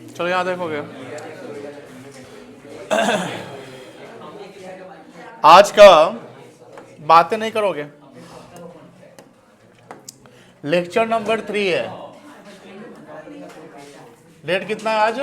चलो यहाँ देखोगे, आज का बातें नहीं करोगे, लेक्चर नंबर 3 है। डेट कितना है आज?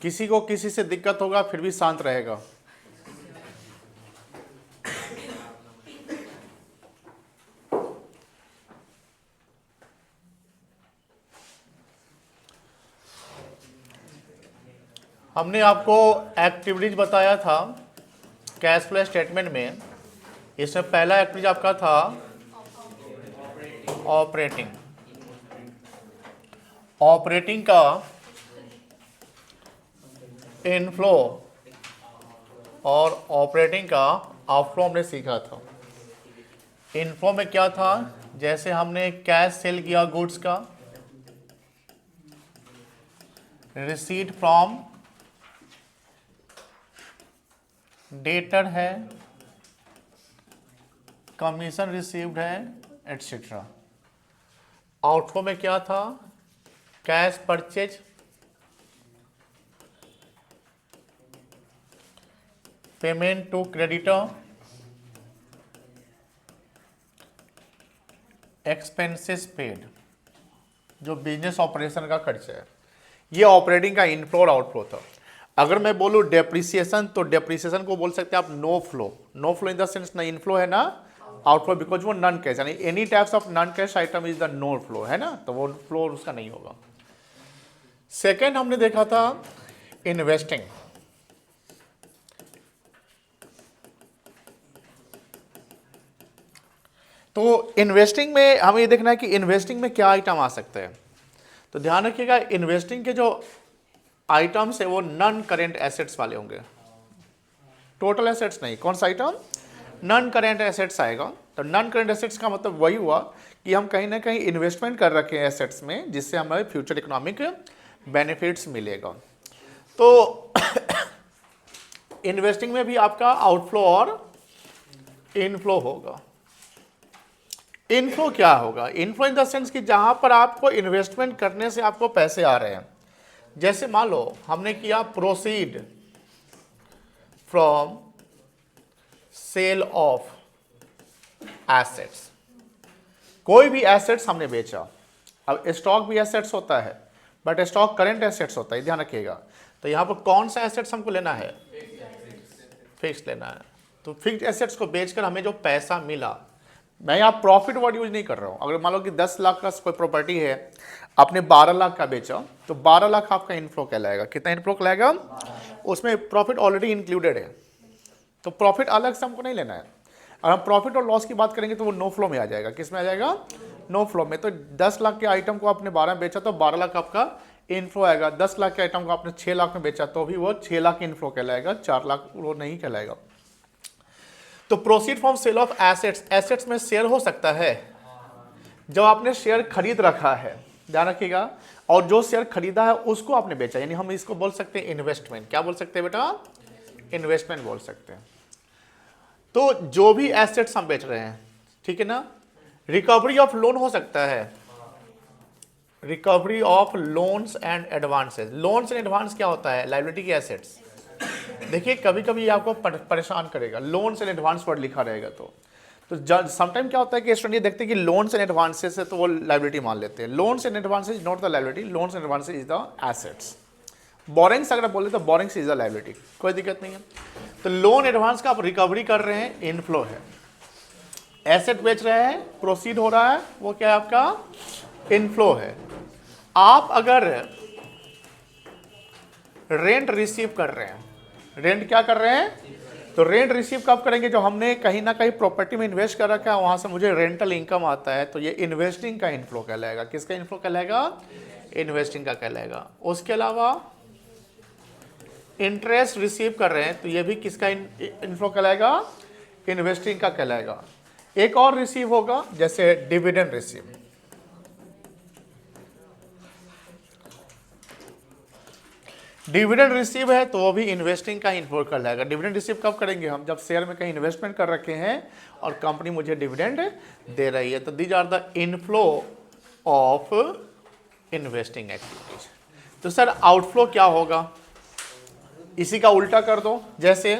किसी को किसी से दिक्कत होगा फिर भी शांत रहेगा। हमने आपको एक्टिविटीज बताया था कैश फ्लो स्टेटमेंट में। इसमें पहला एक्टिविटीज आपका था ऑपरेटिंग। ऑपरेटिंग का इनफ्लो और ऑपरेटिंग का आउटफ्लो हमने सीखा था। इनफ्लो में क्या था, जैसे हमने कैश सेल किया गुड्स का, रिसीट फ्रॉम डेटर है, कमीशन रिसीव्ड है, एटसेट्रा। आउटफ्लो में क्या था, cash purchase, payment to creditor, expenses paid, जो बिजनेस ऑपरेशन का खर्चा है। ये ऑपरेटिंग का इनफ्लो और आउटफ्लो था। अगर मैं बोलूँ डेप्रिसिएशन, तो डेप्रिसिएशन को बोल सकते हैं आप no flow. No flow in the sense ना इनफ्लो है ना आउटफ्लो, बिकॉज वो नॉन कैश, यानी any types of non cash item is the no flow, है ना, तो वो फ्लो उसका नहीं होगा। सेकेंड हमने देखा था इन्वेस्टिंग। तो इन्वेस्टिंग में हमें ये देखना है कि इन्वेस्टिंग में क्या आइटम आ सकते हैं। तो ध्यान रखिएगा, इन्वेस्टिंग के जो आइटम्स है वो नॉन करेंट एसेट्स वाले होंगे, टोटल एसेट्स नहीं। कौन सा आइटम? नॉन करेंट एसेट्स आएगा। तो नॉन करेंट एसेट्स का मतलब वही हुआ कि हम कहीं ना कहीं इन्वेस्टमेंट कर रखे हैं एसेट्स में, जिससे हमारे फ्यूचर इकोनॉमिक बेनिफिट्स मिलेगा। तो इन्वेस्टिंग में भी आपका आउटफ्लो और इनफ्लो होगा। इनफ्लो क्या होगा? इनफ्लो इन द सेंस कि जहां पर आपको इन्वेस्टमेंट करने से आपको पैसे आ रहे हैं। जैसे मान लो हमने किया proceed from sale of assets, कोई भी एसेट्स हमने बेचा। अब स्टॉक भी एसेट्स होता है, बट स्टॉक करंट एसेट्स होता है, ध्यान रखिएगा। तो यहां पर कौन सा एसेट्स हमको लेना है? फिक्स लेना है। तो फिक्स एसेट्स को बेचकर हमें जो पैसा मिला, मैं यहाँ प्रॉफिट वर्ड यूज नहीं कर रहा हूँ। अगर मान लो कि 10 लाख का कोई प्रॉपर्टी है, आपने 12 लाख का बेचा, तो 12 लाख आपका इनफ्लो कहलाएगा। कितना इनफ्लो कहलाएगा? उसमें प्रॉफिट ऑलरेडी इंक्लूडेड है, तो प्रॉफिट अलग से हमको नहीं लेना है। अगर हम प्रॉफिट और लॉस की बात करेंगे तो वो नो फ्लो में आ जाएगा। किस में आ जाएगा? नो फ्लो में। तो 10 लाख के आइटम को आपने 12 में बेचा तो 12 लाख आपका इनफ्लो आएगा। 10 लाख के आइटम को आपने 6 लाख में बेचा तो भी वो 6 लाख इनफ्लो कहलाएगा, 4 लाख वो नहीं कहलाएगा। तो proceed from sale of assets, assets में शेयर हो सकता है जब आपने शेयर खरीद रखा है, ध्यान रखिएगा, और जो शेयर खरीदा है उसको आपने बेचा, यानी हम इसको बोल सकते हैं इन्वेस्टमेंट। क्या बोल सकते हैं बेटा? इन्वेस्टमेंट बोल सकते हैं। तो जो भी एसेट्स हम बेच रहे हैं, ठीक है ना। रिकवरी ऑफ लोन हो सकता है, recovery of loans and advances. Loans and advance क्या होता है? लायबिलिटी के एसेट्स। देखिए कभी कभी ये आपको परेशान करेगा, लोन्स एंड एडवांस वर्ड लिखा रहेगा तो समटाइम क्या होता है कि स्टूडेंट ये देखते हैं कि लोन्स एंड एडवांसेस है तो वो लायबिलिटी मान लेते हैं। Loans and advances not the liability, loans and advances is the assets. Borings अगर बोले तो बोरिंग्स इज द लायबिलिटी, कोई दिक्कत नहीं है। तो लोन एडवांस का आप रिकवरी कर रहे हैं, इनफ्लो है। एसेट बेच रहे हैं, प्रोसीड हो रहा है, वो क्या है आपका? इनफ्लो है। आप अगर रेंट रिसीव कर रहे हैं, रेंट क्या कर रहे हैं? तो रेंट रिसीव कब करेंगे? जो हमने कहीं ना कहीं प्रॉपर्टी में इन्वेस्ट कर रखा है, वहां से मुझे रेंटल इनकम आता है, तो ये इन्वेस्टिंग का इनफ्लो कहलाएगा। किसका इनफ्लो कहलाएगा? इन्वेस्टिंग का कहलाएगा। उसके अलावा इंटरेस्ट रिसीव कर रहे हैं, तो ये भी किसका इनफ्लो कहलाएगा? इन्वेस्टिंग का कहलाएगा। एक और रिसीव होगा, जैसे डिविडेंड रिसीव। डिविडेंड रिसीव है तो वो भी इन्वेस्टिंग का इनफ्लो कहलाएगा। डिविडेंड रिसीव कब करेंगे हम? जब शेयर में कहीं इन्वेस्टमेंट कर रखे हैं और कंपनी मुझे डिविडेंड दे रही है। तो these are the inflow of investing activities. तो सर आउटफ्लो क्या होगा? इसी का उल्टा कर दो, जैसे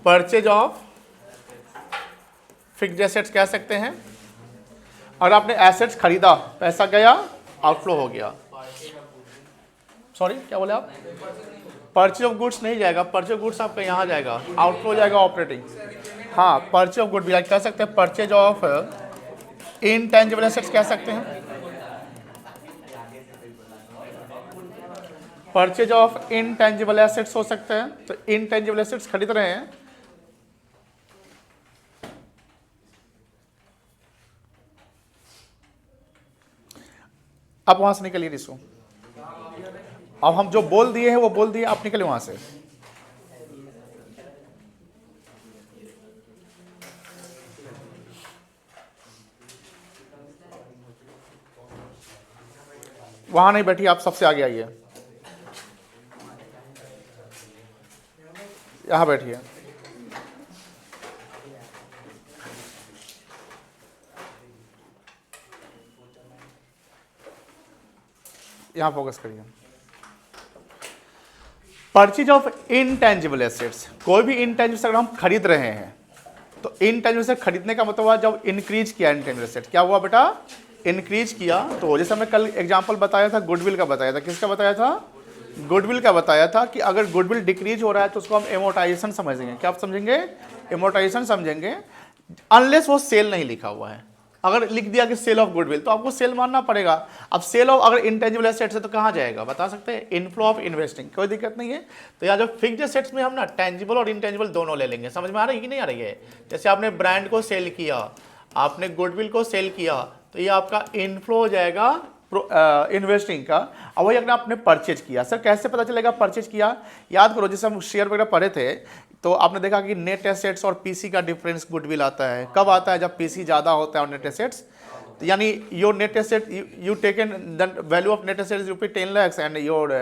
परचेज ऑफ फिक्स्ड एसेट्स कह सकते हैं। और आपने एसेट्स खरीदा, पैसा गया, आउटफ्लो हो गया। सॉरी क्या बोले आप? परचेज ऑफ गुड्स नहीं जाएगा, परचेज ऑफ गुड्स आपका यहाँ जाएगा, आउटफ्लो हो जाएगा ऑपरेटिंग। हाँ, परचेज ऑफ गुड भी कह सकते हैं, परचेज ऑफ इनटेंजिबल एसेट्स कह सकते हैं। परचेज ऑफ इनटेंजिबल एसेट्स हो सकते हैं। तो इनटेंजिबल एसेट्स खरीद रहे हैं, अब वहां से निकलिए रिसो। अब हम जो बोल दिए हैं वो बोल दिए, आप निकले वहां से। वहां नहीं बैठिए, आप सबसे आगे आइए, यहां बैठिए। यहां फोकस करिए। परचेज ऑफ इनटेंजिबल एसेट्स, कोई भी इनटेंजिबल अगर हम खरीद रहे हैं, तो इनटेंजिबल एसेट खरीदने का मतलब हुआ जब इंक्रीज किया इनटेंजिबल एसेट। क्या हुआ बेटा? इंक्रीज किया। तो जैसे हमने कल एग्जांपल बताया था, गुडविल का बताया था। किसका बताया था? गुडविल का बताया था कि अगर गुडविल डिक्रीज हो रहा है तो उसको हम एमोर्टाइजेशन समझेंगे। क्या आप समझेंगे? एमोर्टाइजेशन समझेंगे, अनलेस वो सेल नहीं लिखा हुआ है। अगर लिख दिया कि सेल ऑफ गुडविल, तो आपको सेल मानना पड़ेगा। अब सेल ऑफ अगर इंटेंजिबल एसेट्स है तो कहाँ जाएगा बता सकते हैं? इनफ्लो ऑफ इन्वेस्टिंग, कोई दिक्कत नहीं है। तो यहाँ जो फिक्स्ड एसेट्स में हम ना टेंजिबल और इंटेंजिबल दोनों ले लेंगे। समझ में आ रही है कि नहीं आ रही है? जैसे आपने ब्रांड को सेल किया, आपने गुडविल को सेल किया, तो ये आपका इनफ्लो हो जाएगा इन्वेस्टिंग का। अब वही अगर आपने परचेज किया, सर कैसे पता चलेगा परचेज किया? याद करो, जैसे हम शेयर वगैरह पढ़े थे, तो आपने देखा कि नेट एसेट्स और पीसी का डिफरेंस गुडविल आता है। कब आता है? जब पीसी ज़्यादा होता है और नेट एसेट्स, तो यानी your net asset you taken the value of net asset is rupee 10 lakhs and your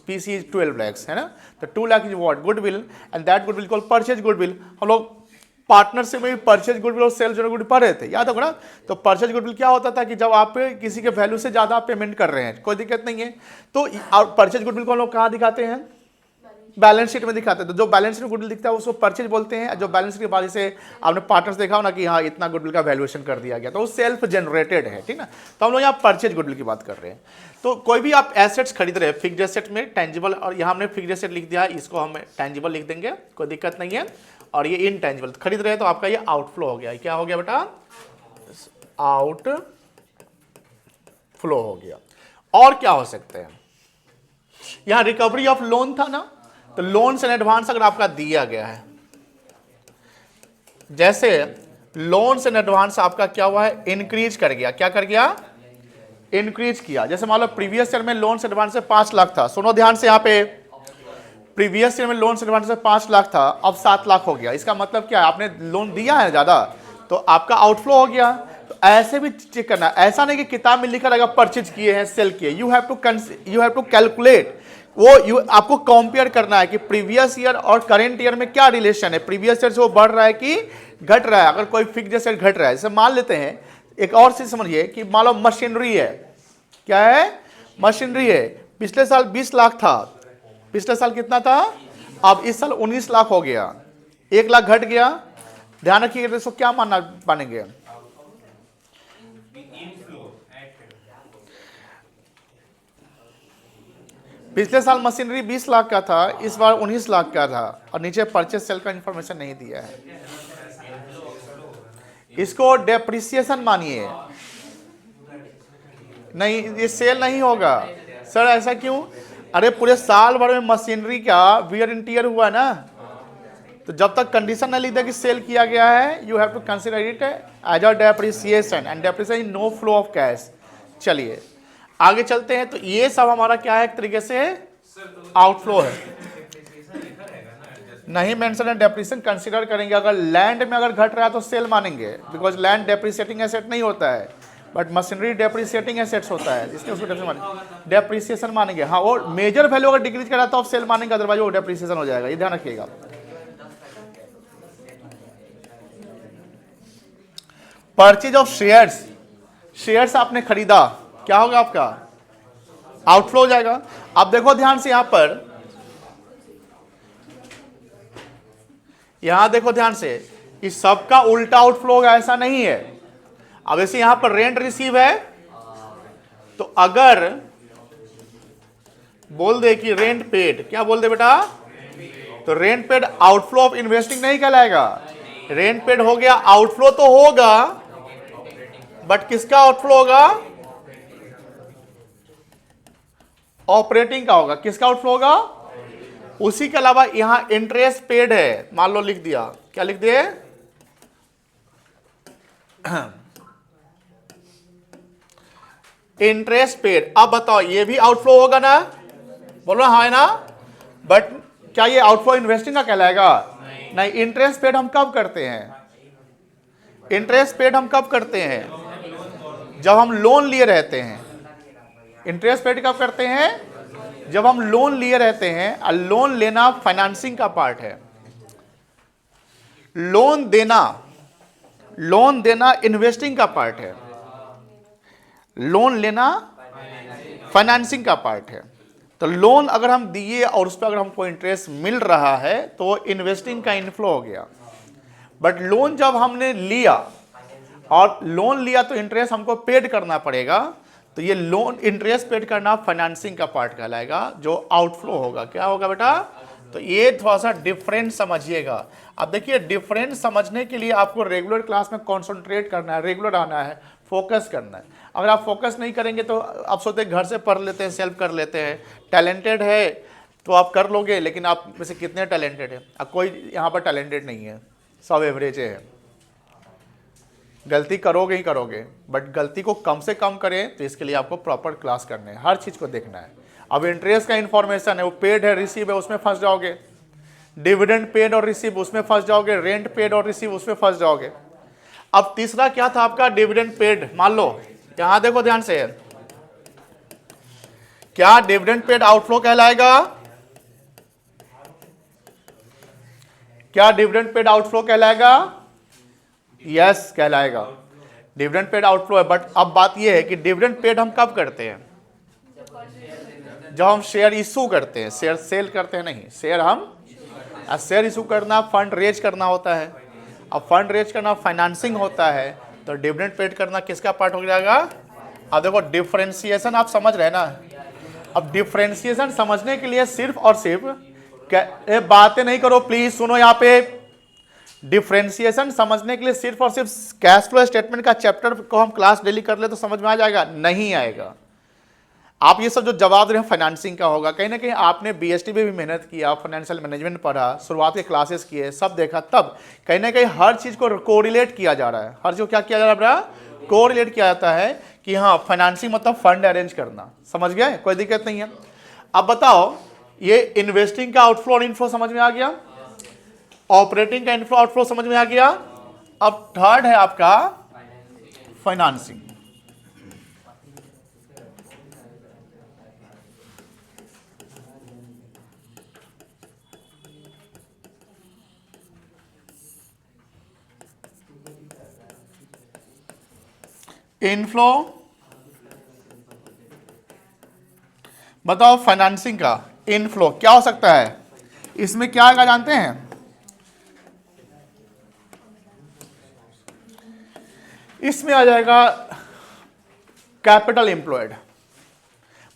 PC is 12 lakhs, है ना? तो 2 lakh is what? Goodwill, and that goodwill called purchase goodwill. हम लोग पार्टनरशिप में भी परचेज गुडविल और सेल गुडविल पढ़ रहे थे, याद होगा ना? तो परचेज गुडविल क्या होता था कि जब आप किसी के वैल्यू से ज़्यादा पेमेंट कर रहे हैं, कोई दिक्कत नहीं है। तो परचेज गुडविल को हम लोग कहाँ दिखाते हैं? बैलेंस शीट में दिखाते हैं। तो जो बैलेंस शीट में गुडविल दिखता है उसको परचेज बोलते हैं। जो बैलेंस शीट के बाद से आपने पार्टनर्स देखा हो ना कि हाँ इतना गुडविल का वैल्यूएशन कर दिया गया, तो वो सेल्फ जनरेटेड है, ठीक ना? तो हम लोग यहाँ परचेज गुडविल की बात कर रहे हैं। तो कोई भी आप एसेट्स खरीद रहे हैं, फिक्स्ड एसेट में टेंजिबल, और यहाँ हमने फिक्स्ड एसेट लिख दिया है, इसको हम टेंजिबल लिख देंगे, कोई दिक्कत नहीं है। और ये इनटेंजिबल खरीद रहे हैं, तो आपका ये आउटफ्लो हो गया। क्या हो गया बेटा? आउटफ्लो हो गया। और क्या हो सकते हैं? यहाँ रिकवरी ऑफ लोन था ना, तो लोन्स एंड एडवांस अगर आपका दिया गया है, जैसे लोन्स एंड एडवांस आपका क्या हुआ है? इंक्रीज कर गया। क्या कर गया? इंक्रीज किया। जैसे मान लो प्रीवियस ईयर में लोन्स एडवांस से 5 लाख था, सुनो ध्यान से, यहाँ पे प्रीवियस ईयर में लोन्स एडवांस से 5 लाख था, अब 7 लाख हो गया। इसका मतलब क्या है? आपने लोन दिया है ज्यादा, तो आपका आउटफ्लो हो गया। तो ऐसे भी चेक करना, ऐसा नहीं कि किताब में लिखा रहेगा परचेज किए हैं, सेल किए। यू हैव टू कैलकुलेट, वो आपको कंपेयर करना है कि प्रीवियस ईयर और करंट ईयर में क्या रिलेशन है, प्रीवियस ईयर से वो बढ़ रहा है कि घट रहा है। अगर कोई फिक्स्ड एसेट घट रहा है, जैसे मान लेते हैं, एक और चीज समझिए कि मान लो मशीनरी है, क्या है? मशीनरी है। पिछले साल 20 लाख था, पिछले साल कितना था? अब इस साल 19 लाख हो गया, 1 लाख घट गया। ध्यान रखिएगा, इसको क्या मानेंगे? पिछले साल मशीनरी 20 लाख का था, इस बार 19 लाख का था, और नीचे परचेज सेल का इंफॉर्मेशन नहीं दिया है। इसको डेप्रिसिएशन मानिए, नहीं ये सेल नहीं होगा। सर ऐसा क्यों? अरे पूरे साल भर में मशीनरी का वियर एंड टियर हुआ ना, तो जब तक कंडीशन न लिख दे कि सेल किया गया है, you have to consider it as a depreciation, and depreciation no flow of cash. चलिए आगे चलते हैं। तो ये सब हमारा क्या है, एक तरीके से आउटफ्लो है। नहीं मेंशन है, डेप्रिसिएशन कंसीडर करेंगे। अगर लैंड में अगर घट रहा है तो सेल मानेंगे, बिकॉज लैंड डेप्रिसिएटिंग एसेट नहीं होता है, बट मशीनरी डेप्रिसिएटिंग एसेट्स होता है, इसलिए उसको डेप्रिसिएशन मानेंगे। हाँ, वो मेजर वैल्यू अगर डिक्रीज करा तो आप सेल मानेंगे, अदरवाइज वो डेप्रिसिएशन हो जाएगा, ये ध्यान रखिएगा। परचेज ऑफ शेयर्स, शेयर्स आपने खरीदा, क्या होगा आपका, आउटफ्लो हो जाएगा। अब देखो ध्यान से यहां देखो ध्यान से, कि सबका उल्टा आउटफ्लो होगा ऐसा नहीं है। अब ऐसे यहां पर रेंट रिसीव है, तो अगर बोल दे कि रेंट पेड, क्या बोल दे बेटा, तो rent paid outflow of investing नहीं कहलाएगा। रेंट पेड हो गया, आउटफ्लो तो होगा, बट किसका आउटफ्लो होगा, ऑपरेटिंग का होगा। किसका आउटफ्लो होगा, उसी के अलावा यहां इंटरेस्ट पेड है, मान लो लिख दिया, क्या लिख दिए, इंटरेस्ट पेड। अब बताओ ये भी आउटफ्लो होगा ना, बोलो हाँ है ना, बट क्या ये आउटफ्लो इन्वेस्टिंग का कहलाएगा, नहीं। इंटरेस्ट पेड हम कब करते हैं, इंटरेस्ट पेड हम कब करते हैं, जब हम लोन लिए रहते हैं। इंटरेस्ट पेड कब करते हैं, जब हम लोन लिए रहते हैं। और लोन लेना फाइनेंसिंग का पार्ट है, लोन देना इन्वेस्टिंग का पार्ट है, लोन लेना फाइनेंसिंग का पार्ट है। तो लोन अगर हम दिए और उस पर अगर हमको इंटरेस्ट मिल रहा है तो इन्वेस्टिंग का इनफ्लो हो गया। बट लोन जब हमने लिया और लोन लिया तो इंटरेस्ट हमको पेड करना पड़ेगा, तो ये लोन इंटरेस्ट पेड करना फाइनेंसिंग का पार्ट कहलाएगा, जो आउटफ्लो होगा। क्या होगा बेटा, तो ये थोड़ा सा डिफरेंस समझिएगा। अब देखिए डिफरेंस समझने के लिए आपको रेगुलर क्लास में कॉन्सेंट्रेट करना है, रेगुलर आना है, फोकस करना है। अगर आप फोकस नहीं करेंगे तो आप सोचते घर से पढ़ लेते हैं, सेल्फ कर लेते हैं, टैलेंटेड है तो आप कर लोगे, लेकिन आप में से कितने टैलेंटेड है, अब कोई यहाँ पर टैलेंटेड नहीं है, सब एवरेज है। गलती करोगे ही करोगे, बट गलती को कम से कम करें, तो इसके लिए आपको प्रॉपर क्लास करने है, हर चीज़ को देखना है। अब इंटरेस्ट का इन्फॉर्मेशन है, वो पेड है, रिसीव है, उसमें फंस जाओगे। डिविडेंड पेड और रिसीव, उसमें फंस जाओगे। रेंट पेड और रिसीव, उसमें फंस जाओगे। अब तीसरा क्या था आपका, डिविडेंड पेड। मान लो यहां देखो ध्यान से, क्या डिविडेंड पेड आउटफ्लो कहलाएगा, क्या डिविडेंड पेड आउटफ्लो कहलाएगा, यस कहलाएगा। डिविडेंड पेड आउटफ्लो है, बट अब बात यह है कि डिविडेंड पेड हम कब करते हैं, जब हम शेयर इशू करते हैं, शेयर सेल करते हैं नहीं, शेयर हम शेयर इशू करना, फंड रेज करना होता है। अब फंड रेज करना फाइनेंसिंग होता है, तो डिविडेंड पेड करना किसका पार्ट हो जाएगा। अब देखो डिफरेंशिएशन आप समझ रहे हैं ना। अब डिफरेंशिएशन समझने के लिए सिर्फ और सिर्फ बातें नहीं करो प्लीज, सुनो यहाँ पे। डिफरेंशिएशन समझने के लिए सिर्फ और सिर्फ कैश फ्लो स्टेटमेंट का चैप्टर को हम क्लास डेली कर ले तो समझ में आ जाएगा, नहीं आएगा। आप ये सब जो जवाब दे रहे हैं फाइनेंसिंग का होगा, कहीं ना कहीं आपने बीएसटी में भी मेहनत किया, फाइनेंशियल मैनेजमेंट पढ़ा, शुरुआत के क्लासेस किए, सब देखा, तब कहीं ना कहीं हर चीज़ को कोरिलेट किया जा रहा है। हर चीज़ को क्या किया जा रहा है, कोरिलेट किया जाता है कि हाँ फाइनेंसिंग मतलब फंड अरेंज करना। समझ गए, कोई दिक्कत नहीं है। अब बताओ ये इन्वेस्टिंग का आउटफ्लो और इनफ्लो समझ में आ गया, ऑपरेटिंग का इनफ्लो आउटफ्लो समझ में आ गया। अब थर्ड है आपका फाइनेंसिंग। इनफ्लो, बताओ फाइनेंसिंग का इनफ्लो क्या हो सकता है, इसमें क्या आएगा जानते हैं, इसमें आ जाएगा capital employed.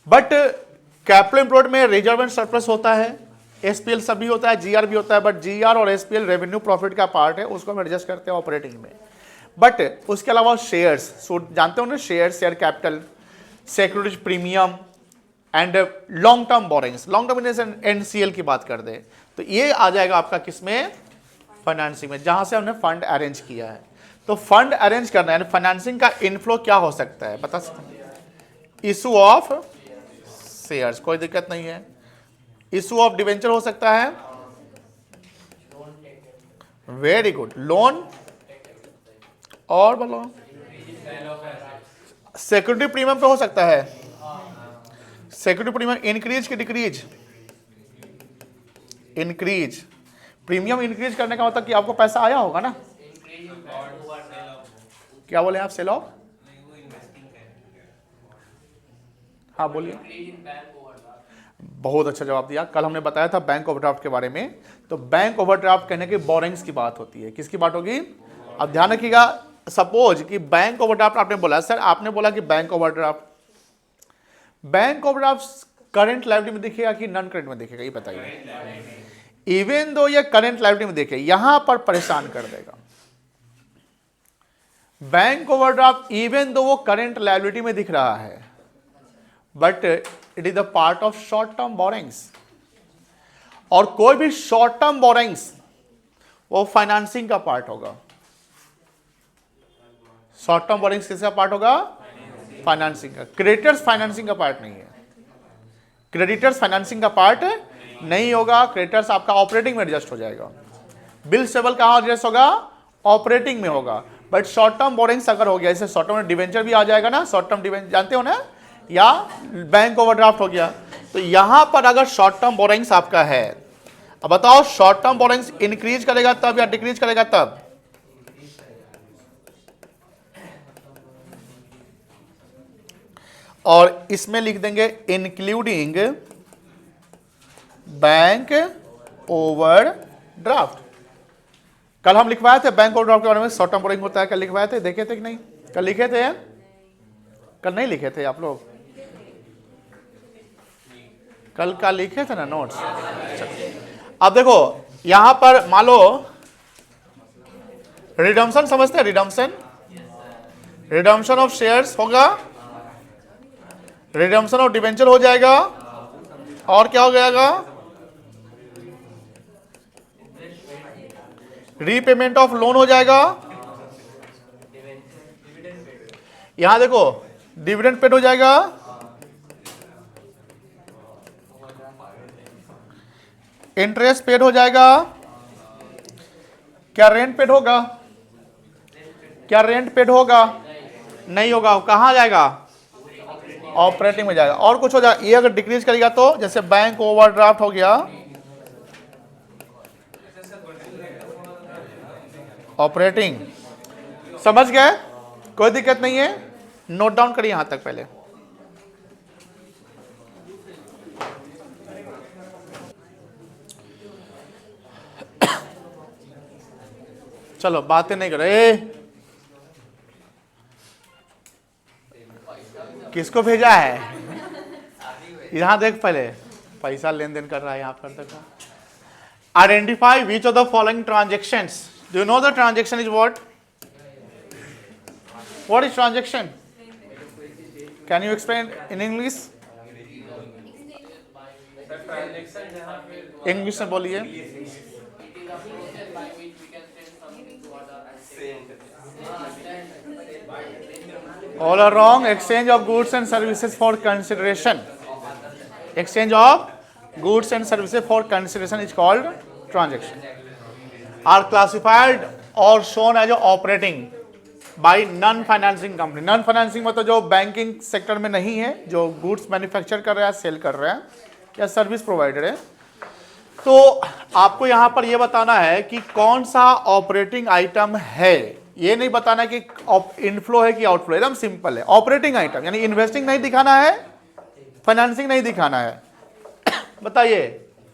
But capital employed में रिजर्व एंड सरप्लस होता है, एसपीएल सब भी होता है, जीआर भी होता है, बट जीआर और एसपीएल रेवेन्यू प्रॉफिट का पार्ट है, उसको हम एडजस्ट करते हैं ऑपरेटिंग में। बट उसके अलावा शेयर्स जानते हो ना, share capital, securities premium, and long term borrowings, long term NCL की बात कर दे तो ये आ जाएगा आपका किसमें, फाइनेंसिंग में, जहां से हमने फंड अरेंज किया है। तो फंड अरेंज करना है, फाइनेंसिंग का इनफ्लो क्या हो सकता है बता सकते हैं? इशू ऑफ शेयर्स, कोई दिक्कत नहीं है। इशू ऑफ डिवेंचर हो सकता है, वेरी गुड। लोन और बोलो, सिक्योरिटी प्रीमियम पे हो सकता है, सिक्योरिटी प्रीमियम इंक्रीज की डिक्रीज, इंक्रीज। प्रीमियम इंक्रीज करने का मतलब कि आपको पैसा आया होगा ना, क्या बोले आप, सेल ऑफ, हाँ बोलिए। बहुत अच्छा जवाब दिया। कल हमने बताया था बैंक ओवरड्राफ्ट के बारे में, तो बैंक ओवरड्राफ्ट कहने की बोरिंग्स की बात होती है, किसकी बात होगी? अब ध्यान रखिएगा, सपोज कि बैंक ओवरड्राफ्ट आपने बोला, सर आपने बोला कि बैंक ओवरड्राफ्ट करंट लायबिलिटी में दिखेगा कि नॉन करंट में दिखेगा, ये बताइए। इवन दो ये करंट लायबिलिटी में दिखे, यहां पर परेशान कर देगा। बैंक ओवरड्राफ्ट इवन दो वो करंट लायबिलिटी में दिख रहा है, but it is the part of short term borrowings, और कोई भी शॉर्ट टर्म बोरिंग्स वो फाइनेंसिंग का पार्ट होगा। शॉर्ट टर्म बोरिंग्स किसका पार्ट होगा? फाइनेंसिंग का। क्रेडिटर्स फाइनेंसिंग का पार्ट नहीं है, क्रेडिटर्स फाइनेंसिंग का पार्ट नहीं होगा। क्रेडिटर्स आपका ऑपरेटिंग में एडजस्ट हो जाएगा। बिल सेबल कहां एडजस्ट होगा? ऑपरेटिंग में होगा। बट शॉर्ट टर्म बोरिंग्स अगर हो गया, जैसे शॉर्ट टर्म डिवेंचर भी आ जाएगा ना, शॉर्ट टर्म डिवेंचर जानते हो ना, या बैंक ओवरड्राफ्ट हो गया, तो यहां पर अगर शॉर्ट टर्म बोरिंग्स आपका है, अब बताओ शॉर्ट टर्म बोरिंग्स इंक्रीज करेगा तब या डिक्रीज करेगा तब? और इसमें लिख देंगे इंक्लूडिंग बैंक ओवरड्राफ्ट। कल हम लिखवाए थे बैंक ओवरड्राफ्ट के बारे में, शॉर्ट टर्म बोरिंग होता है, कल लिखवाए थे, देखे थे कि नहीं? कल लिखे थे, कल नहीं लिखे थे आप लोग? कल का लिखे थे ना नोट्स। अब देखो यहां पर मान लो रिडम्पशन समझते हैं, रिडम्पशन, रिडम्पशन ऑफ शेयर्स होगा, रिडम्पशन ऑफ डिवेंचर हो जाएगा, और क्या हो जाएगा? रीपेमेंट ऑफ लोन हो जाएगा। यहां देखो डिविडेंड पेड हो जाएगा, इंटरेस्ट पेड हो जाएगा। क्या रेंट पेड होगा? क्या रेंट पेड होगा? नहीं होगा। कहां जाएगा? ऑपरेटिंग में जाएगा। और कुछ हो जाएगा? ये अगर डिक्रीज करेगा तो, जैसे बैंक ओवरड्राफ्ट हो गया, ऑपरेटिंग, समझ गए? कोई दिक्कत नहीं है, नोट डाउन करिए यहां तक पहले। चलो बातें नहीं करो। किसको भेजा है? यहां देख पहले, पैसा लेन देन कर रहा है यहां पर। देखो, identify which of the following transactions, do you know the transaction is what? What is transaction? Can you explain in English? English में बोलिए। All are wrong. Exchange of goods and services for consideration. Exchange of goods and services for consideration is called transaction. Are classified or shown as operating by non-financing company. Non-financing मतलब जो banking sector में नहीं है, जो goods manufacture कर रहा है, cell कर रहा है, या सर्विस प्रोवाइडर है। तो आपको यहां पर यह बताना है कि कौन सा ऑपरेटिंग आइटम है। ये नहीं बताना कि इनफ्लो है कि आउटफ्लो, एकदम सिंपल है। ऑपरेटिंग आइटम यानी इन्वेस्टिंग नहीं दिखाना है, फाइनेंसिंग नहीं दिखाना है। बताइए,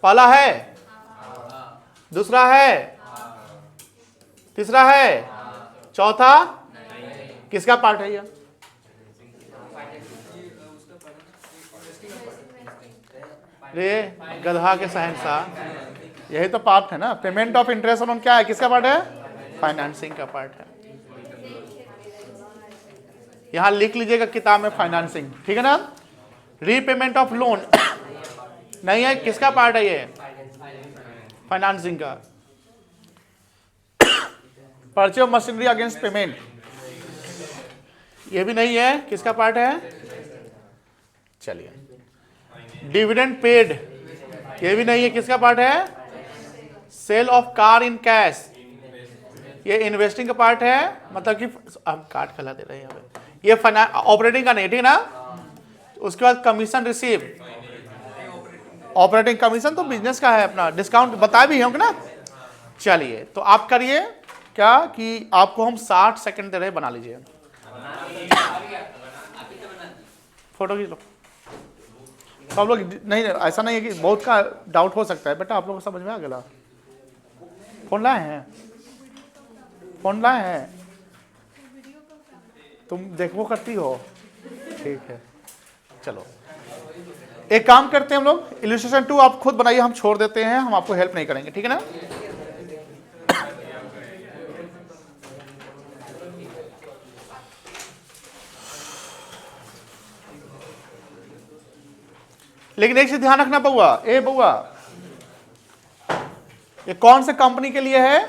पहला है, दूसरा है, तीसरा है, चौथा किसका पार्ट है? ये रे गधा के शहंशाह, यही तो पार्ट है ना। पेमेंट ऑफ इंटरेस्ट ऑन क्या है, किसका पार्ट है? फाइनेंसिंग का पार्ट है। यहां लिख लीजिएगा किताब में फाइनेंसिंग, ठीक है ना। रीपेमेंट ऑफ लोन नहीं है, किसका पार्ट है ये? फाइनेंसिंग का। Purchase of machinery against payment ये भी नहीं है, किसका पार्ट है? चलिए, डिविडेंड पेड ये भी नहीं है, किसका पार्ट है? Sale of car in cash ये इन्वेस्टिंग का पार्ट है, मतलब कि हम कार्ड खिला दे रहे हैं यहाँ पे, ये ऑपरेटिंग का नहीं, ठीक ना। उसके बाद कमीशन रिसीव, ऑपरेटिंग कमीशन तो बिजनेस का है अपना, डिस्काउंट बताए भी होंगे ना। चलिए, तो आप करिए क्या कि आपको हम 60 सेकंड दे रहे हैं, बना लीजिए, फोटो खींच लो सब लोग। नहीं ऐसा नहीं है कि बहुत का डाउट हो सकता है बेटा, आप लोग को समझ में आ गया? फोन लाए हैं, फोन लाए हैं, तुम देखो करती हो, ठीक है। चलो एक काम करते हैं हम लोग, इलस्ट्रेशन 2 आप खुद बनाइए, हम छोड़ देते हैं, हम आपको हेल्प नहीं करेंगे, ठीक है ना। लेकिन एक चीज ध्यान रखना बउआ, ए बउआ, ये कौन से कंपनी के लिए है?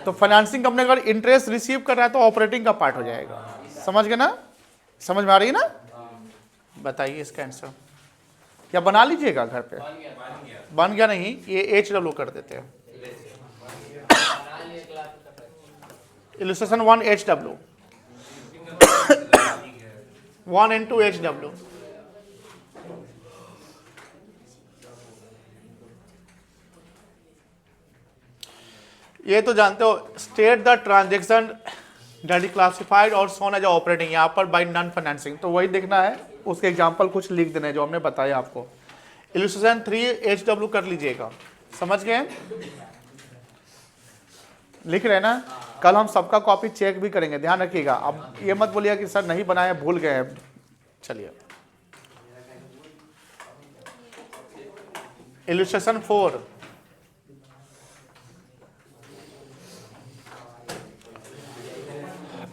तो फाइनेंसिंग कंपनी अगर इंटरेस्ट रिसीव कर रहा है तो ऑपरेटिंग का पार्ट हो जाएगा, समझ गए ना? समझ में आ रही है ना? बताइए इसका आंसर, या बना लीजिएगा घर पे। बन गया नहीं, ये HW कर देते हैं, इलस्ट्रेशन 1 HW 1 into HW। ये तो जानते हो, state the transaction that is classified और शोन एज ऑपरेटिंग, यहाँ पर बाय नॉन फाइनेंसिंग, तो वही देखना है, उसके एग्जांपल कुछ लिख देने जो हमने बताया आपको। इलस्ट्रेशन 3 HW कर लीजिएगा, समझ गए? लिख रहे ना? कल हम सबका कॉपी चेक भी करेंगे, ध्यान रखिएगा। अब ये मत बोलिए कि सर नहीं बनाया, भूल गए हैं। चलिए, illustration 4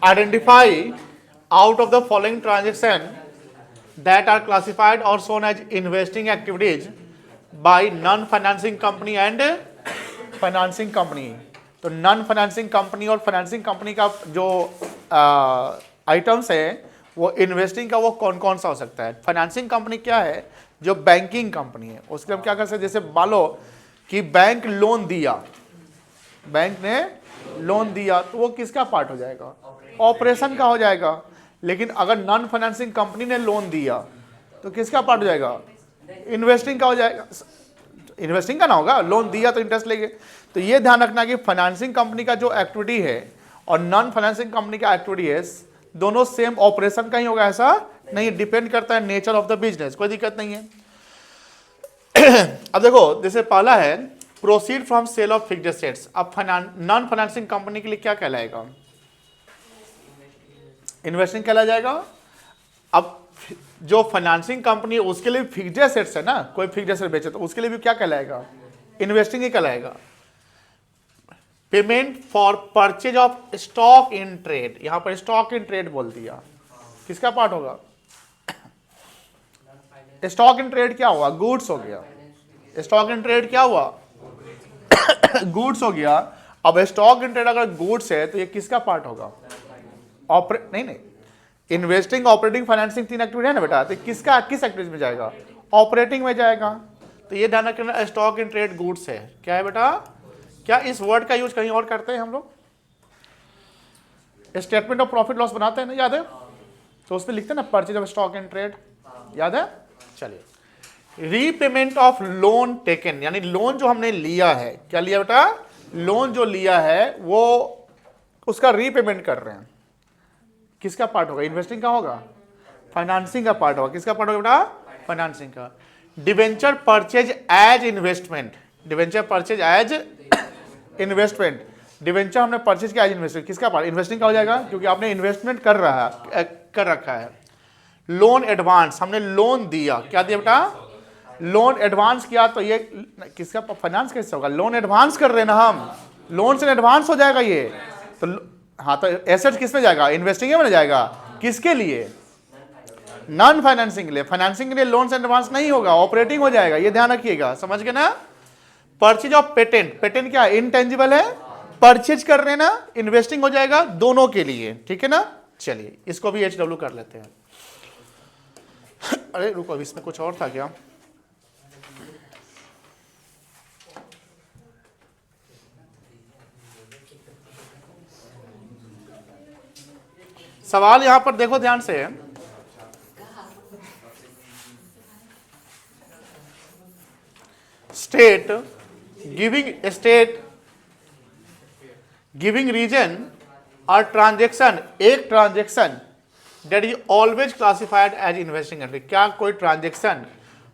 identify out of the following transaction that are classified or shown as investing activities by non-financing company and financing company। तो नॉन फाइनेंसिंग कंपनी और फाइनेंसिंग कंपनी का जो आइटम्स है वो इन्वेस्टिंग का वो कौन कौन सा हो सकता है? फाइनेंसिंग कंपनी क्या है? जो बैंकिंग कंपनी है, उसके हम क्या कर सकते हैं? जैसे मान लो कि बैंक लोन दिया, बैंक ने लोन दिया, तो वो किसका पार्ट हो जाएगा? ऑपरेशन का हो जाएगा। लेकिन अगर नॉन फाइनेंसिंग कंपनी ने लोन दिया तो किसका पार्ट हो जाएगा? इन्वेस्टिंग का हो जाएगा। इन्वेस्टिंग का ना होगा, लोन दिया तो इंटरेस्ट लेंगे। तो ये ध्यान रखना कि फाइनेंसिंग कंपनी का जो एक्टिविटी है और नॉन फाइनेंसिंग कंपनी का एक्टिविटी है, दोनों सेम ऑपरेशन का ही होगा, ऐसा नहीं, डिपेंड करता है नेचर ऑफ द बिजनेस, कोई दिक्कत नहीं है। अब देखो, जैसे पहला है proceed from sale of fixed assets. अब नॉन फाइनेंसिंग कंपनी के लिए क्या कहलाएगा? इन्वेस्टिंग कहला जाएगा। अब जो फाइनेंसिंग कंपनी है उसके लिए फिक्स्ड एसेट्स है ना, कोई फिक्स्ड एसेट बेचे तो उसके लिए भी क्या कहलाएगा? इन्वेस्टिंग ही कहलाएगा। Payment for purchase of stock in trade, यहां पर स्टॉक इन ट्रेड बोल दिया, किसका पार्ट होगा? स्टॉक इन ट्रेड क्या हुआ? गुड्स हो गया। स्टॉक इन ट्रेड क्या हुआ? गुड्स हो गया। अब स्टॉक इन ट्रेड अगर गुड्स है तो ये किसका पार्ट होगा? नहीं, इन्वेस्टिंग, ऑपरेटिंग, फाइनेंसिंग, 3 एक्टिविटी है ना बेटा, तो किसका किस एक्टिविटी में जाएगा? ऑपरेटिंग में जाएगा। तो ये ध्यान रखना, स्टॉक इन ट्रेड गुड्स है, क्या है बेटा? क्या इस वर्ड का यूज कहीं और करते हैं हम लोग? स्टेटमेंट ऑफ प्रॉफिट लॉस बनाते हैं ना, याद है? तो उसमें लिखते हैं ना purchase of stock in trade, याद है? चलिए, रीपेमेंट ऑफ लोन टेकन, यानी लोन जो हमने लिया है, क्या लिया बेटा? लोन जो लिया है वो उसका रीपेमेंट कर रहे हैं, किसका पार्ट होगा? इन्वेस्टिंग का होगा, फाइनेंसिंग का पार्ट होगा। किसका पार्ट होगा बेटा? फाइनेंसिंग का। Debenture purchase as investment, debenture purchase as investment, debenture हमने परचेज किया एज इन्वेस्टमेंट, किसका पार्ट? इन्वेस्टिंग का हो जाएगा, क्योंकि आपने इन्वेस्टमेंट कर रखा है। लोन एडवांस, हमने लोन दिया, क्या दिया बेटा? लोन एडवांस किया, तो ये किसका? फाइनेंस कैसे होगा? लोन एडवांस कर रहे हैं ना हम, लोन से एडवांस हो जाएगा ये। तो हाँ, तो एसेट किस में जाएगा? इन्वेस्टिंग में जाएगा। किसके लिए? नॉन फाइनेंसिंग के लिए, फाइनेंसिंग के लिए लोन्स एंड एडवांस नहीं होगा, ऑपरेटिंग हो जाएगा, ये ध्यान रखिएगा, समझ गए ना। परचेज ऑफ पेटेंट, पेटेंट क्या है, इनटेंजिबल है, परचेज कर रहे ना, इन्वेस्टिंग हो जाएगा दोनों के लिए, ठीक है ना। चलिए इसको भी HW कर लेते हैं। अरे रुको, अभी इसमें कुछ और था क्या, सवाल यहां पर देखो ध्यान से, स्टेट गिविंग रीजन और ट्रांजेक्शन, एक transaction that is always classified as investing entry, क्या कोई ट्रांजेक्शन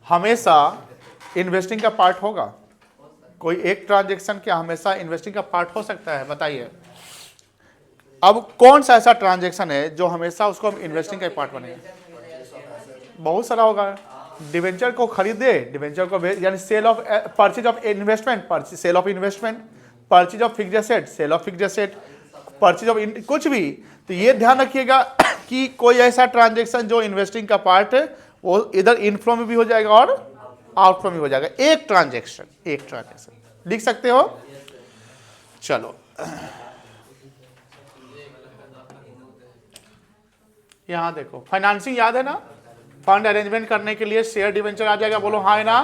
हमेशा इन्वेस्टिंग का पार्ट होगा, कोई एक ट्रांजेक्शन क्या हमेशा इन्वेस्टिंग का पार्ट हो सकता है, बताइए। अब कौन सा ऐसा ट्रांजेक्शन है जो हमेशा उसको हम इन्वेस्टिंग का पार्ट बनेगा, बहुत सारा होगा। डिवेंचर को खरीदे, डिवेंचर को यानी sale of, purchase of investment, sale of investment, purchase of fixed asset, sale of fixed asset, purchase of कुछ भी। तो ये ध्यान रखिएगा कि कोई ऐसा ट्रांजेक्शन जो इन्वेस्टिंग का पार्ट है वो इधर इनफ्लो में भी हो जाएगा और आउटफ्लो में हो जाएगा, एक ट्रांजेक्शन लिख सकते हो। चलो यहां देखो, फाइनेंसिंग याद है ना, फंड अरेंजमेंट करने के लिए शेयर डिवेंचर आ जाएगा, बोलो हाँ है ना।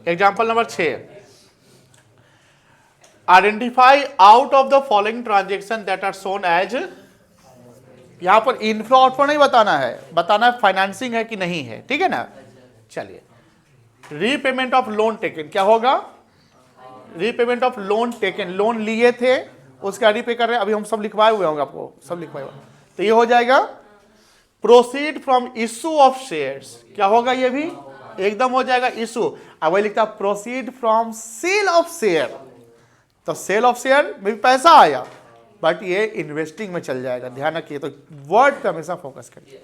Example number 6, identify out of the following transaction that are shown as, यहां पर इनफ्लो आउटफ्लो नहीं बताना है, बताना है फाइनेंसिंग है कि नहीं है, ठीक है ना। चलिए, रीपेमेंट ऑफ लोन टेकन, क्या होगा, repayment of loan taken, loan लिए थे उसका रीपे कर रहे हैं, अभी हम सब लिखवाए हुए होंगे, आपको सब लिखवाए हुए, तो ये हो जाएगा। Proceed from issue of shares, क्या होगा, ये भी एकदम हो जाएगा इशू। अब वही लिखता proceed from sale of share, तो सेल ऑफ शेयर में भी पैसा आया, बट ये इन्वेस्टिंग में चल जाएगा, ध्यान रखिए, तो वर्ड पे हमेशा फोकस करिए।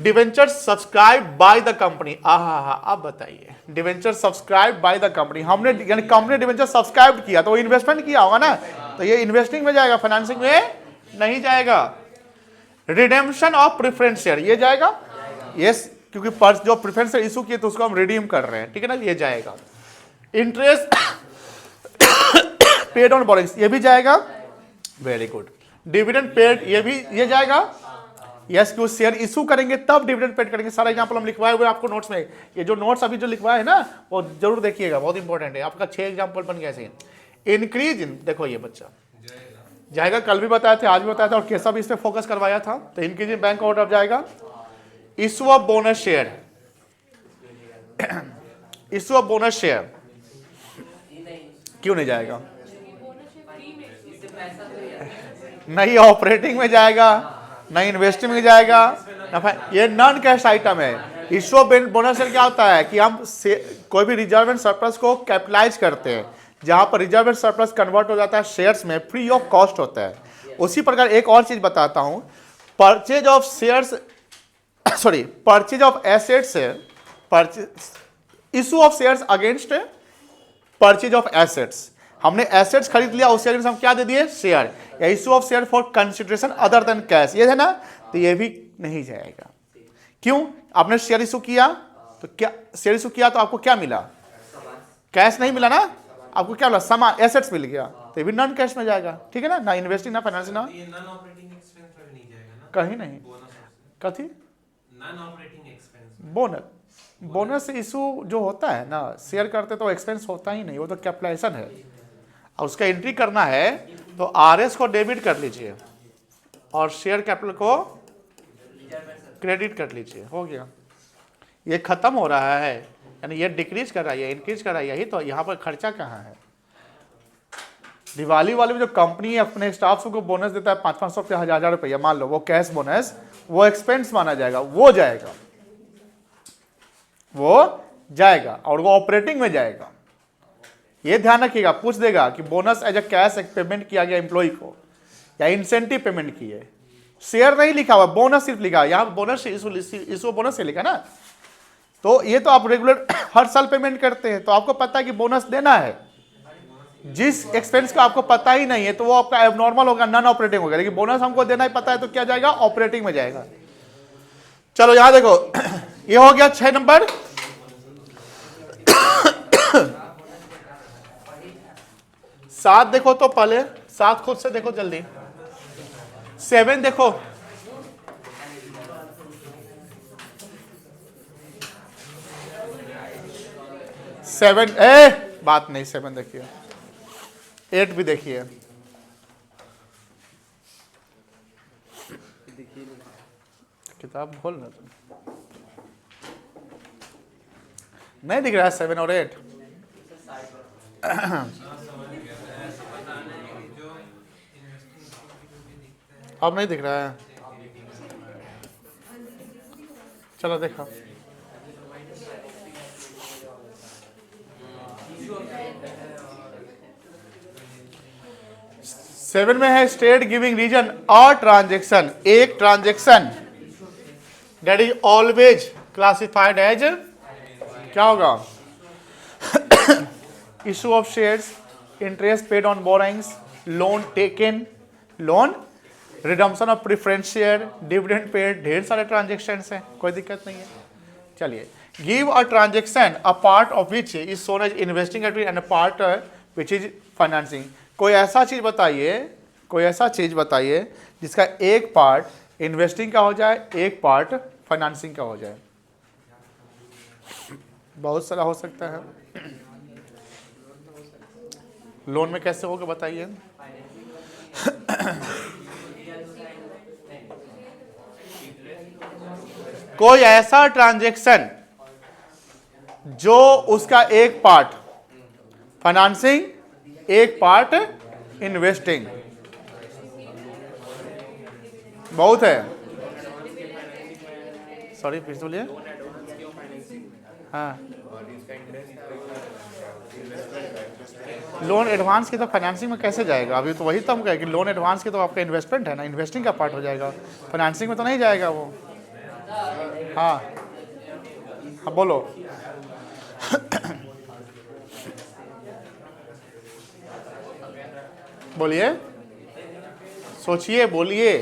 Debenture subscribe by the company, अब बताइए, debenture subscribe by the company, हमने यानी कंपनी डिवेंचर सब्सक्राइब किया तो वो इन्वेस्टमेंट किया होगा ना, तो ये इन्वेस्टिंग में जाएगा, फाइनेंसिंग में नहीं जाएगा। रिडेम्पशन ऑफ प्रेफरेंस शेयर, ये जाएगा, यस, क्योंकि जो प्रेफरेंस शेयर इशू किए तो उसको हम रिडीम कर रहे हैं, ठीक है ना, ये जाएगा। इंटरेस्ट पेड ऑन बोरोइंग्स, ये भी जाएगा, वेरी गुड। डिविडेंड पेड, ये जाएगा, यस, क्यों शेयर इशू करेंगे तब डिविडेंड पेड करेंगे। सारा एग्जांपल हम लिखवाए हुए आपको नोट्स में, ये जो नोट्स अभी जो लिखवाए है ना वो जरूर देखिएगा, बहुत इंपॉर्टेंट है, आपका 6 एग्जांपल बन गया ऐसे। इंक्रीज इन, देखो ये बच्चा जाएगा, कल भी बताया था, आज भी बताया था, और कैसा भी इस पे फोकस करवाया था, तो इंक्रीज इन बैंक ऑर्डर जाएगा। Issue of bonus share, issue of bonus share क्यों नहीं जाएगा, नहीं ऑपरेटिंग में जाएगा, नहीं इन्वेस्टिंग में जाएगा, ये नॉन कैश आइटम है। इशू ऑफ बोनस शेयर क्या होता है कि हम कोई भी रिजर्व एंड सरप्लस को कैपिटलाइज करते हैं, जहां पर रिजर्व एंड सरप्लस कन्वर्ट हो जाता है शेयर्स में, फ्री ऑफ कॉस्ट होता है। उसी प्रकार एक और चीज बताता हूं, purchase of shares, sorry, purchase of assets, issue of shares against purchase of assets, हमने एसेट्स खरीद लिया, उस शेयर में हम क्या दे दिए, शेयर, या issue of share for consideration other than cash, ये है ना, तो ये भी नहीं जाएगा। क्यों, आपने शेयर इशू किया तो क्या, शेयर इशू किया तो आपको क्या मिला, कैश नहीं मिला ना, आपको क्या मिला, सामान, एसेट्स मिल गया, तो ये भी नॉन कैश में जाएगा, ठीक है ना, ना इन्वेस्टिंग ना फाइनेंसिंग, ना ये नॉन ऑपरेटिंग एक्सपेंस में भी नहीं जाएगा ना, कहीं नहीं, कथी, non operating expense, bonus issue जो होता है ना, शेयर करते तो एक्सपेंस होता ही नहीं, वो तो कैपिटलाइजेशन है, और उसका एंट्री करना है तो आरएस को डेबिट कर लीजिए और शेयर कैपिटल को क्रेडिट कर लीजिए, हो गया, ये खत्म हो रहा है, यानी ये डिक्रीज कर रहा है, ये इंक्रीज कर रहा है, यही तो, यहाँ पर खर्चा कहाँ है। दिवाली वाले में जो कंपनी अपने स्टाफ को बोनस देता है 500-500 रुपया, 1000 रुपया, मान लो वो कैश बोनस, वो एक्सपेंस माना जाएगा, वो जाएगा और वो ऑपरेटिंग में जाएगा। ये ध्यान रखिएगा, पूछ देगा कि bonus as a cash payment किया गया एम्प्लॉय को या इंसेंटिव पेमेंट किए, शेयर नहीं लिखा हुआ, बोनस सिर्फ लिखा, यहाँ बोनस इशू बोनस से लिखा ना, तो ये तो आप रेगुलर हर साल पेमेंट करते हैं, तो आपको पता है कि बोनस देना है, जिस एक्सपेंस का आपको पता ही नहीं है तो वो आपका एबनॉर्मल होगा, नॉन ऑपरेटिंग होगा, लेकिन बोनस हमको देना ही पता है तो क्या जाएगा, ऑपरेटिंग में जाएगा। चलो यहां देखो, ये हो गया 6 नंबर। सात देखो तो पहले, सात खुद से देखो जल्दी। 7 देखो, सेवन, बात नहीं, 7 देखिए, 8 भी देखिए। किताब खोल ना तुम, नहीं दिख रहा है 7 और 8। अब नहीं दिख रहा है, चलो देखो। सेवन में है स्टेट गिविंग रीजन और ट्रांजेक्शन, एक transaction that is always classified as, क्या होगा, issue of shares, interest paid on borrowings, loan taken, loan, redemption of preference share, dividend paid, ढेर सारे ट्रांजेक्शन हैं, कोई दिक्कत नहीं है। चलिए, give a transaction a part of which is shown as investing activity and a part which is financing. कोई ऐसा चीज बताइए, कोई ऐसा चीज बताइए जिसका एक पार्ट इन्वेस्टिंग का हो जाए, एक पार्ट फाइनेंसिंग का हो जाए। बहुत सारा हो सकता है। लोन में कैसे होगा बताइए। कोई ऐसा ट्रांजेक्शन जो उसका एक पार्ट फाइनेंसिंग, एक पार्ट इन्वेस्टिंग, बहुत है। सॉरी फिर से बोलिए। हाँ, लोन एडवांस की तो फाइनेंसिंग में कैसे जाएगा? अभी तो वही तो हम कहें कि लोन एडवांस की तो आपका इन्वेस्टमेंट है ना, इन्वेस्टिंग का पार्ट हो जाएगा, फाइनेंसिंग में तो नहीं जाएगा वो। हाँ हाँ बोलो। बोलिए, सोचिए, बोलिए।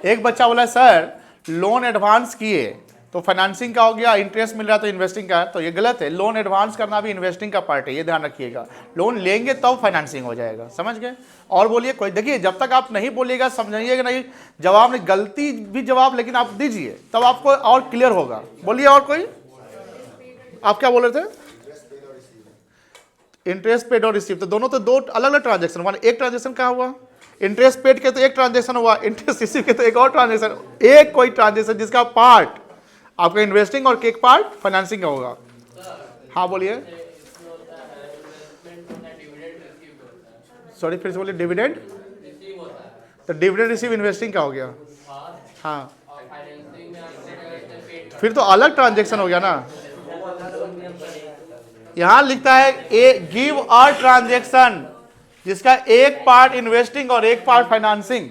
एक बच्चा बोला सर लोन एडवांस किए तो फाइनेंसिंग का हो गया, इंटरेस्ट मिल रहा तो इन्वेस्टिंग का, तो ये गलत है। लोन एडवांस करना भी इन्वेस्टिंग का पार्ट है, ये ध्यान रखिएगा। लोन लेंगे तब फाइनेंसिंग हो जाएगा, समझ गए। और बोलिए कोई, देखिए जब तक आप नहीं बोलिएगा, समझाइएगा नहीं, जवाब नहीं, गलती भी जवाब लेकिन आप दीजिए तब आपको और क्लियर होगा। बोलिए और कोई, आप क्या बोल रहे थे? इंटरेस्ट पेड और रिसीव, तो दोनों तो दो अलग अलग ट्रांजेक्शन हुआ। एक ट्रांजेक्शन कहाँ हुआ? इंटरेस्ट पेड के तो एक ट्रांजेक्शन हुआ, इंटरेस्ट रिसीव के तो एक और ट्रांजेक्शन। एक कोई ट्रांजेक्शन जिसका पार्ट आपका इन्वेस्टिंग और एक पार्ट फाइनेंसिंग का होगा। हाँ बोलिए, सॉरी फिर से बोलिए। डिविडेंड, तो डिविडेंड रिसीव इन्वेस्टिंग का हो गया। हाँ, फिर तो अलग ट्रांजेक्शन हो गया ना। यहां लिखता है ए गिव अ ट्रांजेक्शन जिसका एक पार्ट इन्वेस्टिंग और एक पार्ट फाइनेंसिंग।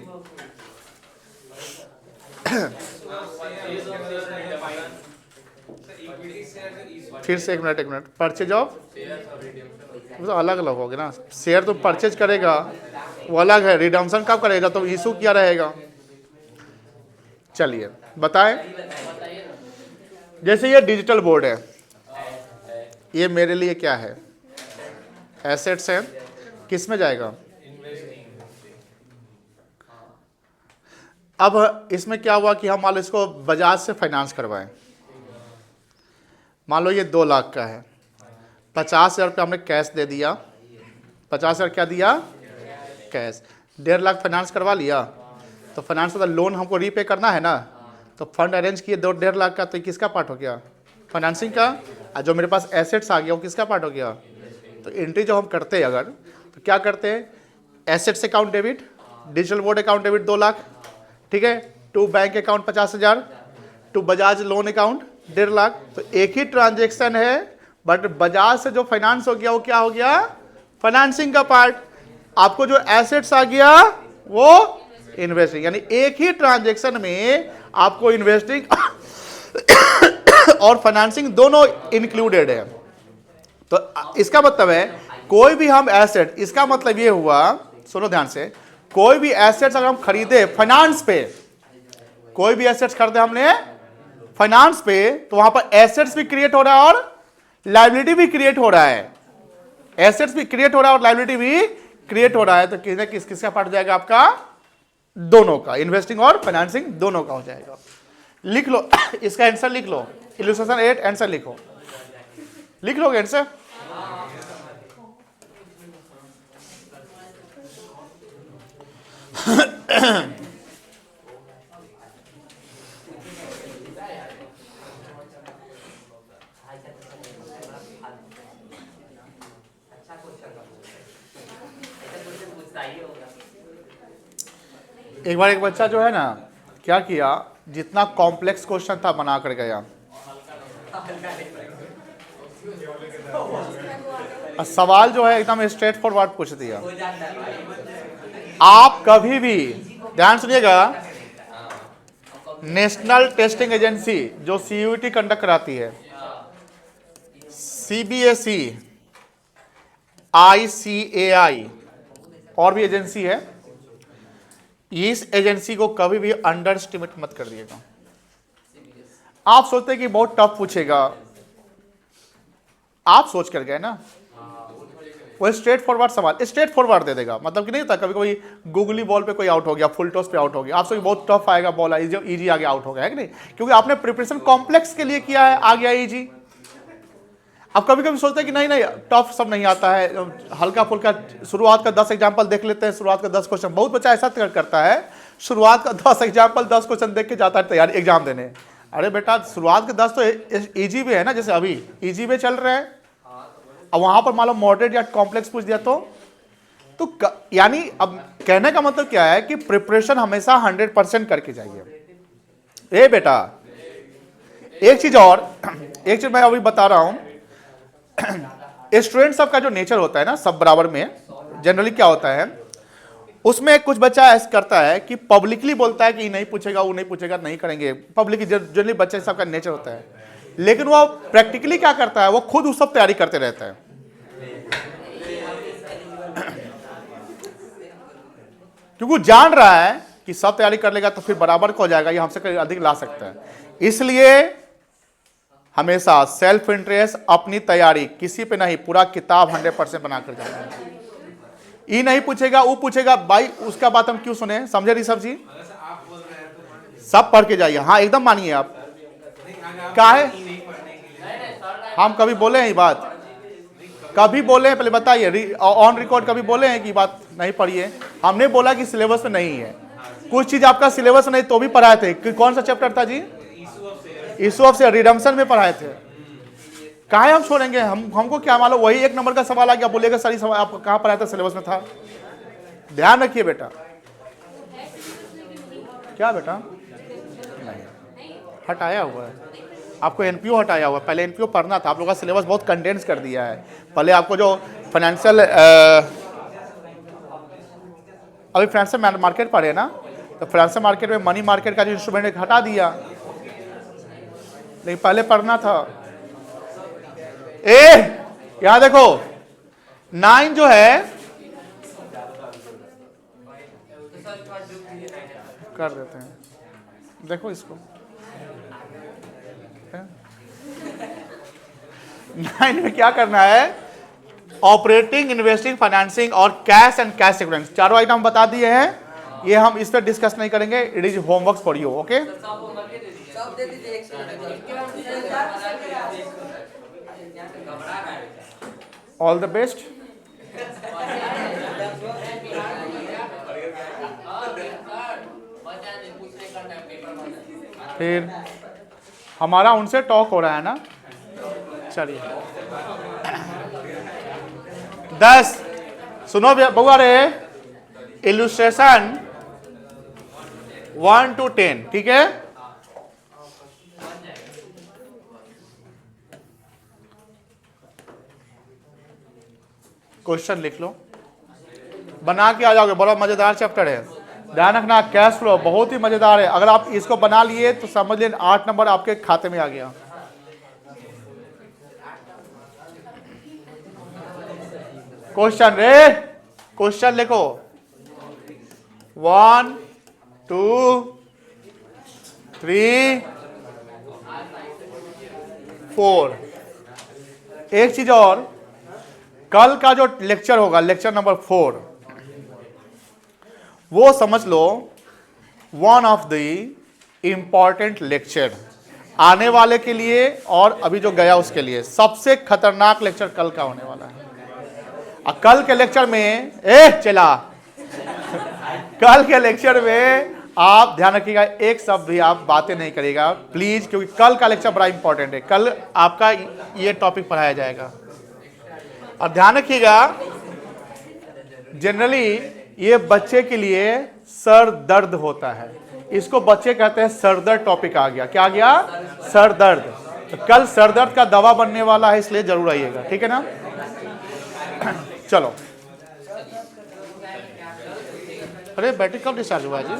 फिर से एक मिनट, परचेज ऑफ, तो अलग अलग हो गया ना। शेयर तो परचेज करेगा वो अलग है, रिडम्पशन कब करेगा तो इशू किया रहेगा। चलिए बताएं, जैसे ये डिजिटल बोर्ड है, ये मेरे लिए क्या है? एसेट्स है, किस में जाएगा? अब इसमें क्या हुआ कि हम मान लो इसको बजाज से फाइनेंस करवाएं, मान लो ये 2 लाख का है, 50,000 रुपये हमने कैश दे दिया, 50,000 क्या दिया? कैश। 1.5 लाख फाइनेंस करवा लिया, तो फाइनेंस का लोन हमको रीपे करना है ना, तो फंड अरेंज किए 1.5 लाख का, तो किसका पार्ट हो गया? फाइनेंसिंग का। और जो मेरे पास एसेट्स आ गया वो किसका पार्ट हो गया? तो एंट्री जो हम करते हैं अगर, तो क्या करते हैं? Assets account debit, digital board account debit 2 lakh, ठीक है, to bank account 50,000, to Bajaj loan account 1.5 lakh. तो एक ही ट्रांजेक्शन है, बट बजाज से जो फाइनेंस हो गया वो क्या हो गया? फाइनेंसिंग का पार्ट। आपको जो एसेट्स आ गया वो इन्वेस्टिंग, यानी एक ही ट्रांजेक्शन में आपको इन्वेस्टिंग और फाइनेंसिंग दोनों इंक्लूडेड है। तो इसका मतलब है कोई भी हम एसेट, इसका मतलब ये हुआ, सुनो ध्यान से, कोई भी एसेट्स अगर हम खरीदे फाइनेंस पे, कोई भी एसेट्स खरीदे हमने फाइनेंस पे, तो वहां पर एसेट्स भी क्रिएट हो रहा है और लायबिलिटी भी क्रिएट हो रहा है। एसेट्स भी क्रिएट हो रहा है और लायबिलिटी भी क्रिएट हो रहा है। तो किसका पार्ट हो जाएगा आपका? दोनों का, इन्वेस्टिंग और फाइनेंसिंग दोनों का हो जाएगा। लिख लो इसका आंसर लिख लो, इलस्ट्रेशन 8 आंसर लिखो, लिख लोगे आंसर? एक बार एक बच्चा जो है ना क्या किया, जितना कॉम्प्लेक्स क्वेश्चन था बना कर गया। सवाल जो है एकदम स्ट्रेट फॉरवर्ड पूछ दिया। आप कभी भी ध्यान सुनिएगा, नेशनल टेस्टिंग एजेंसी जो सीयूईटी कंडक्ट कराती है, सीबीएसई, आईसीएआई और भी एजेंसी है, इस एजेंसी को कभी भी अंडर एस्टिमेट मत कर दिएगा। आप सोचते हैं कि बहुत टफ पूछेगा, आप सोच कर गए ना, वो स्ट्रेट फॉरवर्ड सवाल स्ट्रेट फॉरवर्ड दे देगा। मतलब कि नहीं होता कभी कभी गूगली बॉल पे कोई आउट हो गया, फुल टॉस पे आउट हो गया, आप सोचिए बहुत टफ आएगा बॉल, इजी आगे आउट हो गया है कि नहीं, क्योंकि आपने प्रिपरेशन कॉम्प्लेक्स के लिए किया है, आ गया इजी। अब कभी कभी सोचते हैं कि नहीं नहीं टफ सब नहीं आता है, हल्का फुल्का शुरुआत का 10 एग्जाम्पल देख लेते हैं, शुरुआत का 10 क्वेश्चन। बहुत बच्चा ऐसा करता है, शुरुआत का 10 एग्जाम्पल 10 क्वेश्चन देख के जाता है तैयारी एग्जाम देने। अरे बेटा शुरुआत के 10 तो इजी भी है ना, जैसे अभी इजी भी चल रहे हैं, अब वहां पर मान लो मॉडरेट या कॉम्प्लेक्स पूछ दिया तो यानी अब कहने का मतलब क्या है कि प्रिपरेशन हमेशा 100% करके जाइए। ए बेटा एक चीज मैं अभी बता रहा हूं, स्टूडेंट सबका जो नेचर होता है ना, सब बराबर में जनरली क्या होता है, उसमें कुछ बच्चा ऐसा करता है कि पब्लिकली बोलता है कि नहीं पूछेगा, वो नहीं पूछेगा, नहीं करेंगे, पब्लिकली जनरली बच्चे सबका नेचर होता है। लेकिन वो प्रैक्टिकली क्या करता है, वो खुद उस सब तैयारी करते रहता है। क्योंकि जान रहा है कि सब तैयारी कर लेगा तो फिर बराबर हो जाएगा, ये हमसे अधिक ला सकता है। इसलिए हमेशा सेल्फ इंटरेस्ट, अपनी तैयारी, किसी पे नहीं, पूरा किताब 100% बनाकर जाना है। ये नहीं पूछेगा, वो पूछेगा, भाई उसका बात हम क्यों सुने, समझे ऋषभ जी? सब पढ़ के जाइए, हाँ एकदम मानिए आप। क्या है, हम कभी बोले हैं ये बात, कभी बोले हैं, पहले बताइए ऑन रिकॉर्ड कभी बोले हैं कि बात नहीं पढ़िए? हमने बोला कि सिलेबस में नहीं है, कुछ चीज आपका सिलेबस में नहीं तो भी पढ़ाए थे। कौन सा चैप्टर था जी? इशू ऑफ रिडम्पशन में पढ़ाए थे। काहे हम छोड़ेंगे, हमको क्या मालूम, वही 1 नंबर का सवाल आ गया, बोलेगा सारी सवाल आप कहाँ पढ़ाया था, सिलेबस में था। ध्यान रखिए बेटा। क्या बेटा? नहीं, हटाया हुआ है आपको, एनपीओ हटाया हुआ है। पहले एनपीओ पढ़ना था, आप लोगों का सिलेबस बहुत कंडेंस कर दिया है। पहले आपको जो फाइनेंशियल अभी फाइनेंशियल मार्केट पढ़े ना, तो फाइनेंशियल मार्केट में मनी मार्केट का जो इंस्ट्रूमेंट हटा दिया, लेकिन पहले पढ़ना था। यहां देखो 9 जो है कर देते हैं, देखो इसको 9 में क्या करना है, ऑपरेटिंग, इन्वेस्टिंग, फाइनेंसिंग और कैश एंड कैश इक्विवेलेंट, चारों आइटम बता दिए हैं। ये हम इस पर डिस्कस नहीं करेंगे, it is homework for you, okay. All the best. फिर हमारा उनसे टॉक हो रहा है ना, चलिए 10 सुनो बउआ रे, इलस्ट्रेशन 1 to 10, ठीक है। क्वेश्चन लिख लो, बना के आ जाओगे, बड़ा मजेदार चैप्टर है। ध्यान रखना, कैश फ्लो बहुत ही मजेदार है। अगर आप इसको बना लिए तो समझ लें 8 नंबर आपके खाते में आ गया। क्वेश्चन रे, क्वेश्चन लिखो 1 2 3 4। एक चीज और, कल का जो लेक्चर होगा, लेक्चर नंबर 4, वो समझ लो one of the important lecture आने वाले के लिए और अभी जो गया उसके लिए सबसे खतरनाक लेक्चर कल का होने वाला है। और कल के लेक्चर में चला कल के लेक्चर में आप ध्यान रखिएगा, एक शब्द भी आप बातें नहीं करिएगा प्लीज, क्योंकि कल का लेक्चर बड़ा इंपॉर्टेंट है। कल आपका ये टॉपिक पढ़ाया जाएगा। और ध्यान रखिएगा, जनरली ये बच्चे के लिए सर दर्द होता है, इसको बच्चे कहते हैं सर दर्द। टॉपिक आ गया, क्या आ गया? सर दर्द। तो कल सर दर्द का दवा बनने वाला है, इसलिए जरूर आइएगा, ठीक है ना। चलो, अरे बैटरी कब डिस्चार्ज हुआ है जी?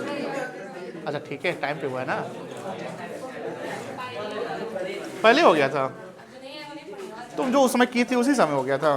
अच्छा ठीक है, टाइम पे हुआ है ना, पहले हो गया था। तुम जो उस समय की थी उसी समय हो गया था।